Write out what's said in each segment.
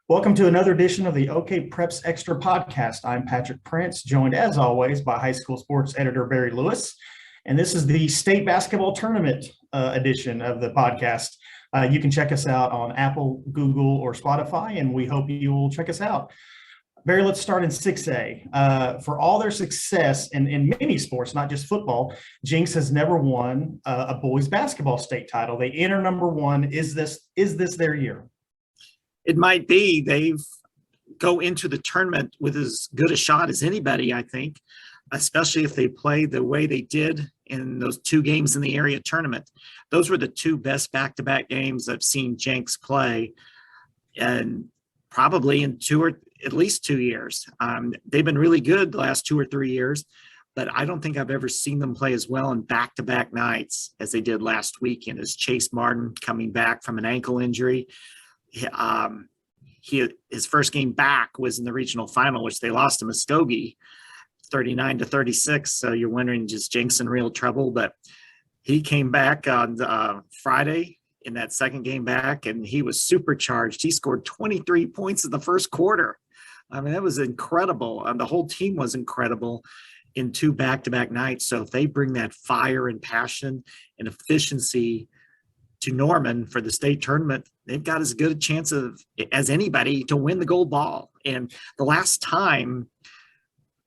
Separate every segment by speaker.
Speaker 1: Welcome to another edition of the OK Preps Extra podcast. I'm Patrick Prince, joined as always by high school sports editor Barry Lewis. And this is the state basketball tournament edition of the podcast. You can check us out on Apple, Google, or Spotify, and we hope you will check us out. Barry, let's start in 6A. For all their success in many sports, not just football, Jinx has never won a boys basketball state title. They enter number one. Is this their year?
Speaker 2: It might be. They've go into the tournament with as good a shot as anybody, I think, especially if they play the way they did in those two games in the area tournament. Those were the two best back-to-back games I've seen Jenks play, and probably in at least 2 years. They've been really good the last 2 or 3 years, but I don't think I've ever seen them play as well in back-to-back nights as they did last weekend. As Chase Martin coming back from an ankle injury, his first game back was in the regional final, which they lost to Muskogee 39-36. So you're wondering, just Jenks in real trouble? But he came back on Friday in that second game back, and he was supercharged. He scored 23 points in the first quarter. I mean, that was incredible. The whole team was incredible in two back-to-back nights. So if they bring that fire and passion and efficiency to Norman for the state tournament, they've got as good a chance as anybody to win the gold ball. And the last time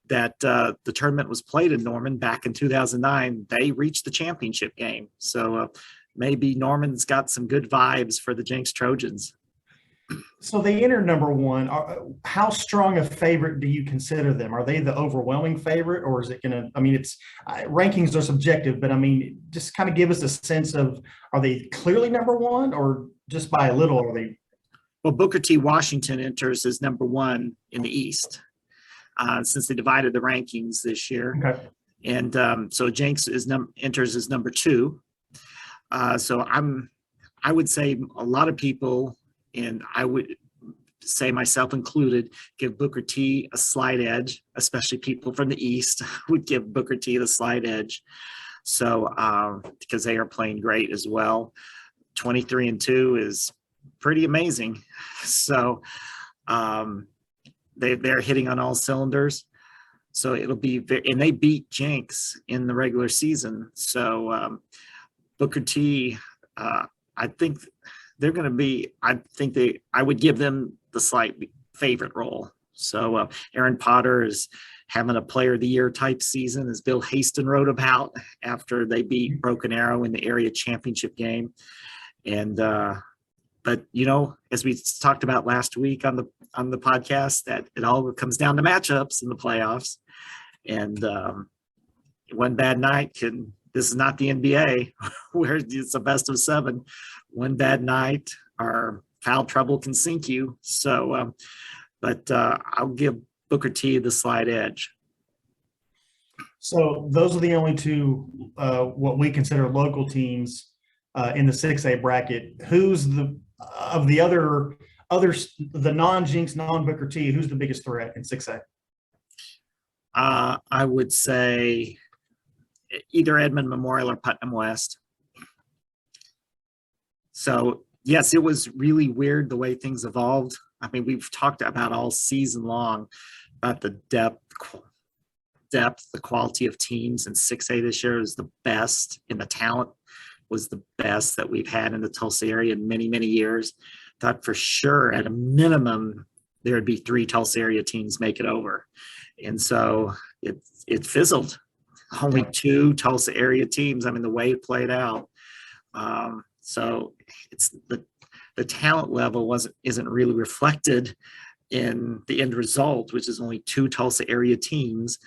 Speaker 2: that the tournament was played in Norman back in 2009, they reached the championship game. So maybe Norman's got some good vibes for the Jenks Trojans.
Speaker 1: So they enter number one. How strong a favorite do you consider them? Are they the overwhelming favorite, or is it going to, it's rankings are subjective, but just kind of give us a sense of, are they clearly number one, or just by a little are they?
Speaker 2: Well, Booker T. Washington enters as number one in the East since they divided the rankings this year.
Speaker 1: Okay.
Speaker 2: And so Jenks enters as number two. So I would say a lot of people, and I would say myself included, give Booker T a slight edge, especially people from the East would give Booker T the slight edge. So because they are playing great as well. 23-2 is pretty amazing. So they're hitting on all cylinders. So it'll be, and they beat Jenks in the regular season. So Booker T, I think they're going to be, I would give them the slight favorite role. So Aaron Potter is having a player of the year type season, as Bill Haston wrote about after they beat Broken Arrow in the area championship game. And, but as we talked about last week on the podcast, that it all comes down to matchups in the playoffs. And one bad night this is not the NBA where it's a best of seven. One bad night or foul trouble can sink you. So, but I'll give Booker T the slight edge.
Speaker 1: So those are the only two, what we consider local teams in the 6A bracket. Who's the non-Jinx, non-Booker T, who's the biggest threat in 6A?
Speaker 2: I would say either Edmond Memorial or Putnam West. So, yes, it was really weird the way things evolved. We've talked about all season long about the depth, the quality of teams, and 6A this year is the best, and the talent was the best that we've had in the Tulsa area in many, many years. Thought for sure at a minimum there would be 3 Tulsa area teams make it over. And so it fizzled. Only 2 Tulsa area teams. The way it played out. So it's the talent level isn't really reflected in the end result, which is only 2 Tulsa area teams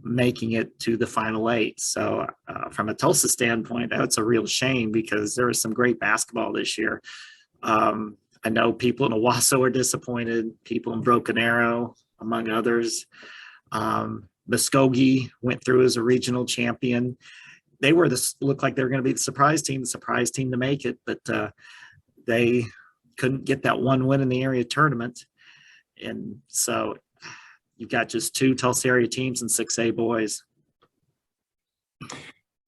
Speaker 2: making it to the final 8. So from a Tulsa standpoint, that's a real shame, because there was some great basketball this year. I know people in Owasso are disappointed, people in Broken Arrow, among others. Muskogee went through as a regional champion. They looked like they were going to be the surprise team to make it, but they couldn't get that one win in the area tournament. And so you've got just 2 Tulsa area teams and 6A boys.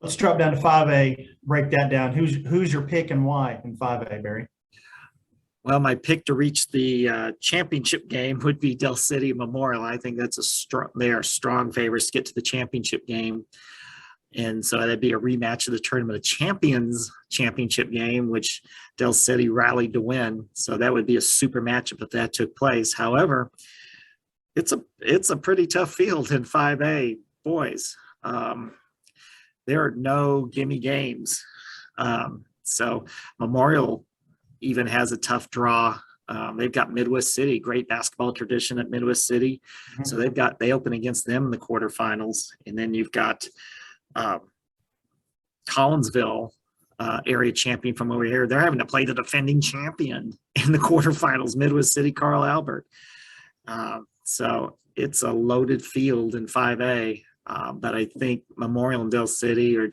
Speaker 1: Let's drop down to 5A, break that down. Who's your pick and why in 5A, Barry?
Speaker 2: Well, my pick to reach the championship game would be Del City Memorial. I think that's they are strong favorites to get to the championship game. And so that'd be a rematch of the Tournament of Champions championship game, which Del City rallied to win. So that would be a super matchup if that took place. However, it's a pretty tough field in 5A boys. There are no gimme games. So Memorial even has a tough draw. They've got Midwest City, great basketball tradition at Midwest City. So they open against them in the quarterfinals. And then you've got Collinsville, area champion from over here. They're having to play the defending champion in the quarterfinals, Midwest City, Carl Albert. So it's a loaded field in 5A. But I think Memorial and Del City are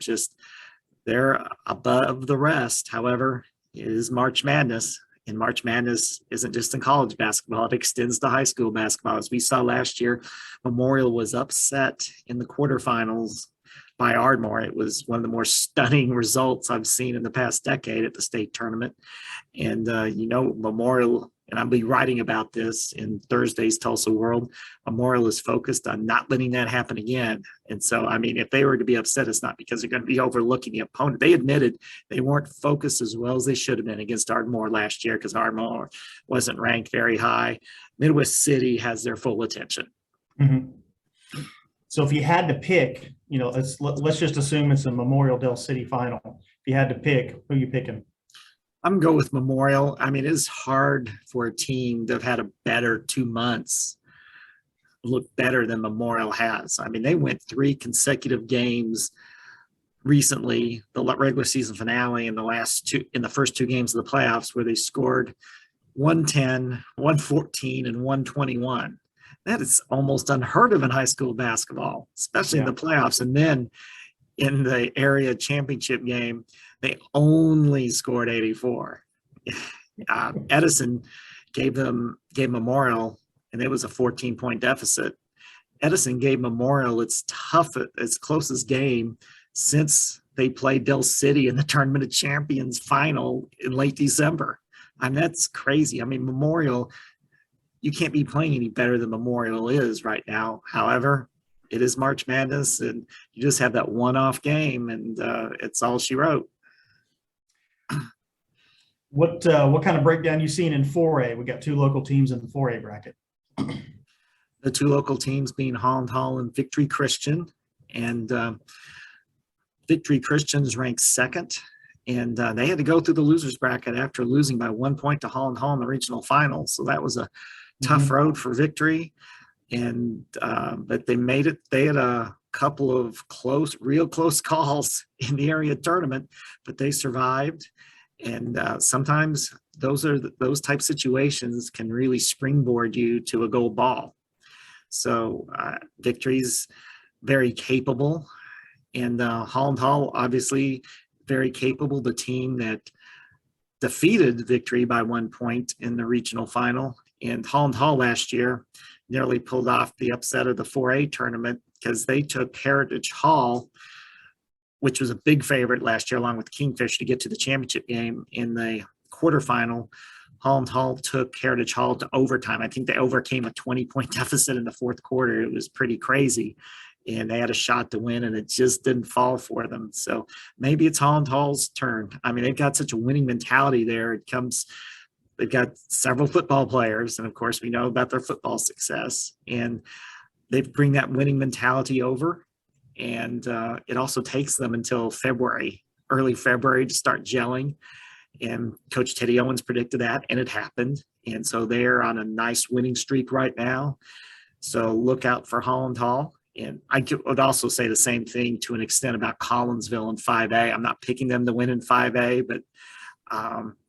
Speaker 2: they're above the rest. However, it is March Madness, and March Madness isn't just in college basketball. It extends to high school basketball. As we saw last year, Memorial was upset in the quarterfinals by Ardmore. It was one of the more stunning results I've seen in the past decade at the state tournament. And, Memorial, and I'll be writing about this in Thursday's Tulsa World, Memorial is focused on not letting that happen again. And so, if they were to be upset, it's not because they're going to be overlooking the opponent. They admitted they weren't focused as well as they should have been against Ardmore last year because Ardmore wasn't ranked very high. Midwest City has their full attention.
Speaker 1: Mm-hmm. So if you had to pick, let's just assume it's a Memorial Del City final. If you had to pick, who are you picking?
Speaker 2: I'm going to go with Memorial. It is hard for a team to have had a better 2 months look better than Memorial has. They went 3 consecutive games recently, the regular season finale in the first 2 games of the playoffs, where they scored 110, 114, and 121. That is almost unheard of in high school basketball, especially in the playoffs. And then in the area championship game, they only scored 84. Edison gave Memorial, and it was a 14-point deficit. Edison gave Memorial its closest game since they played Del City in the Tournament of Champions final in late December. That's crazy. Memorial, you can't be playing any better than Memorial is right now. However, it is March Madness, and you just have that one-off game, and it's all she wrote.
Speaker 1: What kind of breakdown you seen in 4A? We got 2 local teams in the 4A bracket.
Speaker 2: The 2 local teams being Holland Hall and Victory Christian, and Victory Christian's ranked 2nd, and they had to go through the losers bracket after losing by 1 point to Holland Hall in the regional finals. So that was a tough road for Victory, and but they made it. They had a couple of real close calls in the area tournament, but they survived. And sometimes those type situations can really springboard you to a gold ball. So Victory's very capable, and Holland Hall obviously very capable. The team that defeated Victory by 1 point in the regional final, and Holland Hall last year nearly pulled off the upset of the 4A tournament because they took Heritage Hall, which was a big favorite last year, along with Kingfish, to get to the championship game in the quarterfinal. Holland Hall took Heritage Hall to overtime. I think they overcame a 20-point deficit in the 4th quarter. It was pretty crazy, and they had a shot to win, and it just didn't fall for them. So maybe it's Holland Hall's turn. They've got such a winning mentality there. They've got several football players, and of course we know about their football success, and they bring that winning mentality over. And it also takes them until early February to start gelling. And Coach Teddy Owens predicted that, and it happened. And so they're on a nice winning streak right now. So look out for Holland Hall. And I would also say the same thing to an extent about Collinsville in 5A. I'm not picking them to win in 5A, but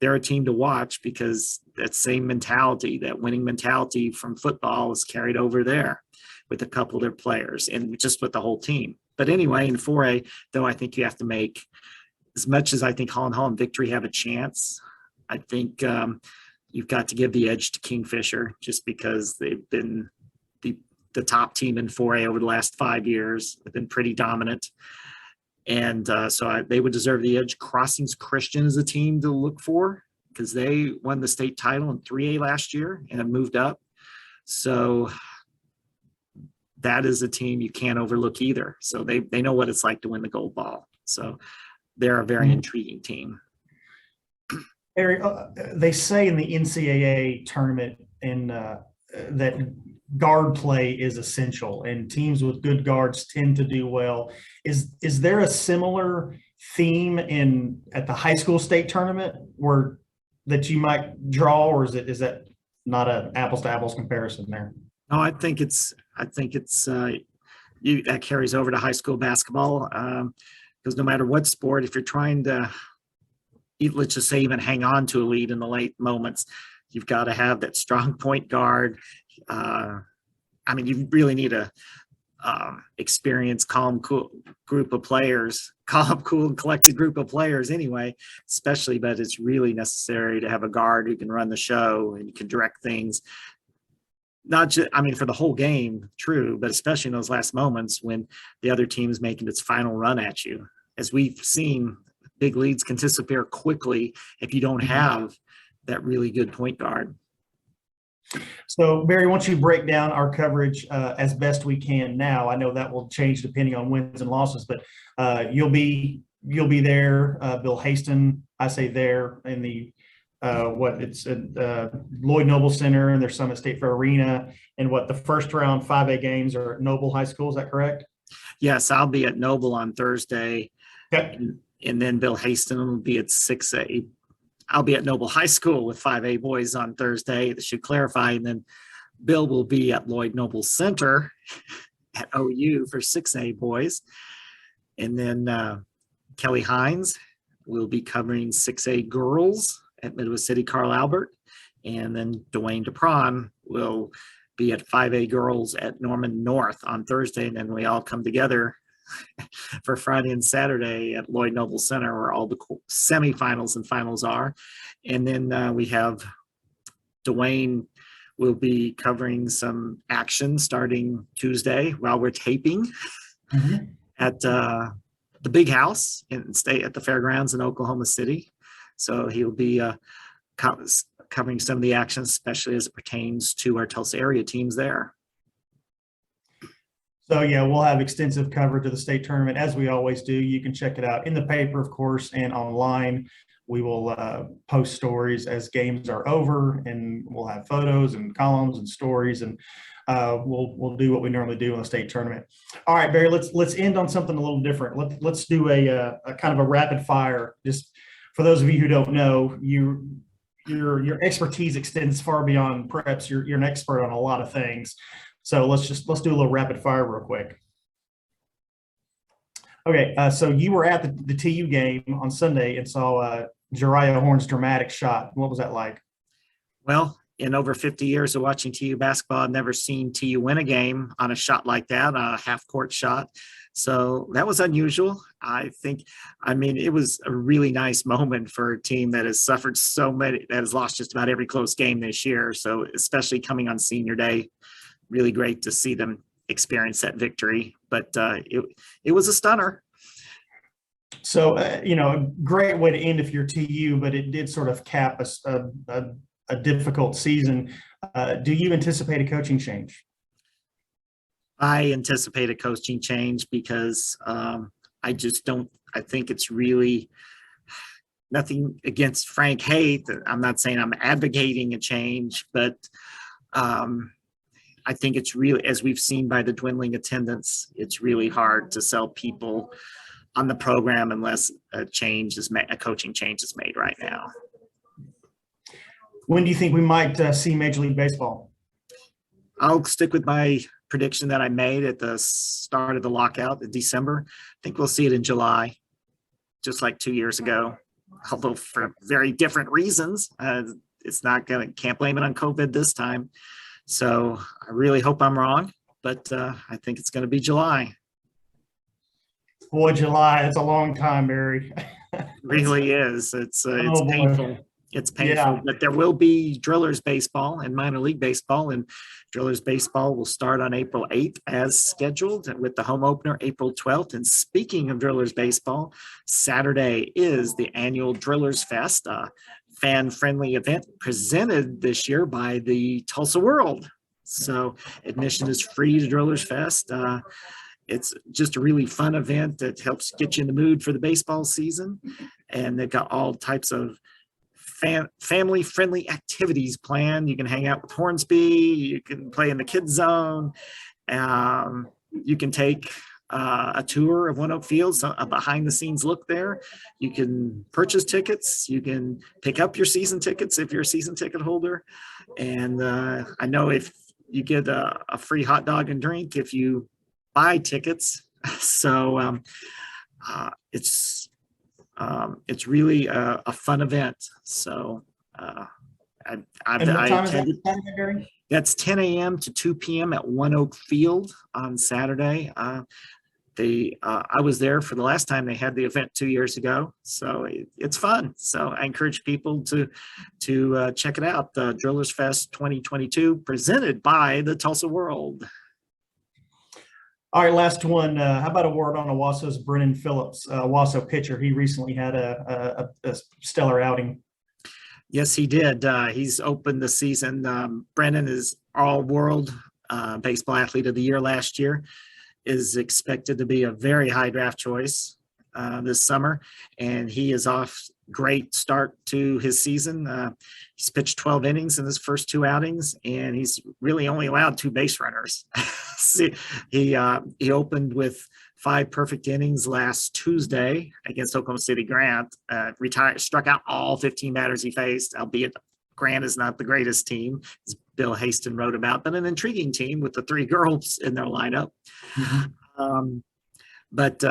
Speaker 2: they're a team to watch because that same mentality, that winning mentality from football, is carried over there with a couple of their players and just with the whole team. But anyway, in 4A, though, I think you have to make, as much as I think Holland Hall and Victory have a chance, I think you've got to give the edge to Kingfisher just because they've been the top team in 4A over the last 5 years. They've been pretty dominant. And so they would deserve the edge. Crossings Christian is a team to look for. because they won the state title in 3A last year and have moved up. So that is a team you can't overlook either. So they know what it's like to win the gold ball. So they're a very intriguing team.
Speaker 1: Barry, they say in the NCAA tournament that guard play is essential, and teams with good guards tend to do well. Is there a similar theme at the high school state tournament that you might draw, or is that not an apples to apples comparison there?
Speaker 2: No, I think it's that carries over to high school basketball, because no matter what sport, if you're trying to, let's just say, even hang on to a lead in the late moments, you've got to have that strong point guard. You really need a experienced, calm, cool group of players, calm, cool, and collected group of players anyway, especially, but it's really necessary to have a guard who can run the show and can direct things. Not just, for the whole game, true, but especially in those last moments when the other team is making its final run at you. As we've seen, big leads can disappear quickly if you don't have that really good point guard.
Speaker 1: So, Barry, once you break down our coverage as best we can now, I know that will change depending on wins and losses, but you'll be there. Bill Haston, I say there in the it's at Lloyd Noble Center, and there's some at State Fair Arena, and the first round 5A games are at Noble High School. Is that correct?
Speaker 2: Yes, I'll be at Noble on Thursday.
Speaker 1: Okay.
Speaker 2: And then Bill Haston will be at 6A. I'll be at Noble High School with 5A boys on Thursday. That should clarify. And then Bill will be at Lloyd Noble Center at OU for 6A boys. And then Kelly Hines will be covering 6A girls at Midwest City Carl Albert. And then Dwayne DePron will be at 5A girls at Norman North on Thursday. And then we all come together for Friday and Saturday at Lloyd Noble Center, where all the semifinals and finals are. And then we have Dwayne will be covering some action starting Tuesday while we're taping at the Big House and stay at the fairgrounds in Oklahoma City. So he'll be covering some of the action, especially as it pertains to our Tulsa area teams there.
Speaker 1: So, yeah, we'll have extensive coverage of the state tournament, as we always do. You can check it out in the paper, of course, and online. We will post stories as games are over, and we'll have photos and columns and stories, and we'll do what we normally do in the state tournament. All right, Barry, let's end on something a little different. Let's do a kind of a rapid fire. Just for those of you who don't know, your expertise extends far beyond preps. You're an expert on a lot of things. So let's do a little rapid fire real quick. Okay, so you were at the TU game on Sunday and saw Jariah Horn's dramatic shot. What was that like?
Speaker 2: Well, in over 50 years of watching TU basketball, I've never seen TU win a game on a shot like that, a half-court shot. So that was unusual. It was a really nice moment for a team that has suffered that has lost just about every close game this year. So especially coming on senior day, really great to see them experience that victory. But it was a stunner.
Speaker 1: So, a great way to end if you're TU, but it did sort of cap a difficult season. Do you anticipate a coaching change?
Speaker 2: I anticipate a coaching change because I think it's really nothing against Frank Haith. I'm not saying I'm advocating a change, but I think it's really, as we've seen by the dwindling attendance, it's really hard to sell people on the program unless a coaching change is made right now.
Speaker 1: When do you think we might see Major League Baseball?
Speaker 2: I'll stick with my prediction that I made at the start of the lockout in December. I think we'll see it in July, just like 2 years ago, although for very different reasons. Can't blame it on COVID this time. So I really hope I'm wrong, but I think it's going to be July.
Speaker 1: Boy, July, that's a long time, Barry.
Speaker 2: It really is. It's painful. It's painful,
Speaker 1: yeah.
Speaker 2: But there will be Drillers baseball and minor league baseball, and Drillers baseball will start on April 8th as scheduled, with the home opener April 12th. And speaking of Drillers baseball, Saturday is the annual Drillers Fest, fan-friendly event presented this year by the Tulsa World. So admission is free to Drillers Fest. It's just a really fun event that helps get you in the mood for the baseball season. And they've got all types of family-friendly activities planned. You can hang out with Hornsby. You can play in the kids zone. You can take a tour of ONEOK Field, so a behind-the-scenes look there. You can purchase tickets. You can pick up your season tickets if you're a season ticket holder. And I know if you get a free hot dog and drink if you buy tickets. So it's really a fun event. So
Speaker 1: And what time is that
Speaker 2: attended.
Speaker 1: Saturday, Barry?
Speaker 2: That's 10 a.m. to 2 p.m. at ONEOK Field on Saturday. I was there for the last time they had the event 2 years ago, so it's fun. So I encourage people to check it out. The Drillers Fest 2022, presented by the Tulsa World.
Speaker 1: All right, last one. How about a word on Owasso's Brennan Phillips, Owasso pitcher? He recently had a stellar outing.
Speaker 2: Yes, he did. He's opened the season. Brennan is all-world baseball athlete of the year last year, is expected to be a very high draft choice this summer, and he is off great start to his season. He's pitched 12 innings in his first 2 outings, and he's really only allowed 2 base runners. He opened with 5 perfect innings last Tuesday against Oklahoma City Grant. Struck out all 15 batters he faced, albeit Grant is not the greatest team, as Bill Haston wrote about, but an intriguing team with the 3 girls in their lineup. Mm-hmm. But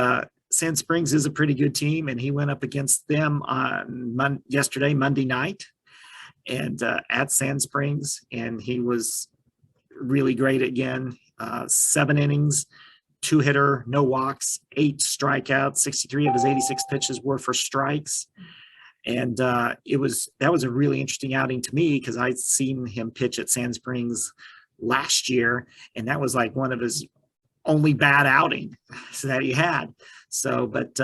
Speaker 2: Sand Springs is a pretty good team, and he went up against them on Monday night, and at Sand Springs, and he was really great again. 7 innings, 2-hitter, no walks, 8 strikeouts, 63 of his 86 pitches were for strikes. And that was a really interesting outing to me, because I'd seen him pitch at Sand Springs last year, and that was like one of his only bad outing that he had. So, but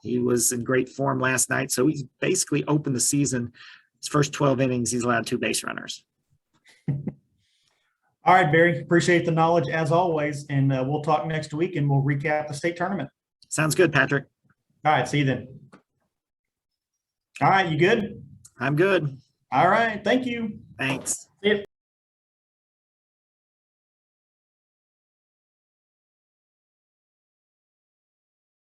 Speaker 2: he was in great form last night. So he's basically opened the season. His first 12 innings, he's allowed 2 base runners.
Speaker 1: All right, Barry, appreciate the knowledge as always. And we'll talk next week and we'll recap the state tournament.
Speaker 2: Sounds good, Patrick.
Speaker 1: All right, see you then. All right, you good?
Speaker 2: I'm good.
Speaker 1: All right, thank you.
Speaker 2: Thanks.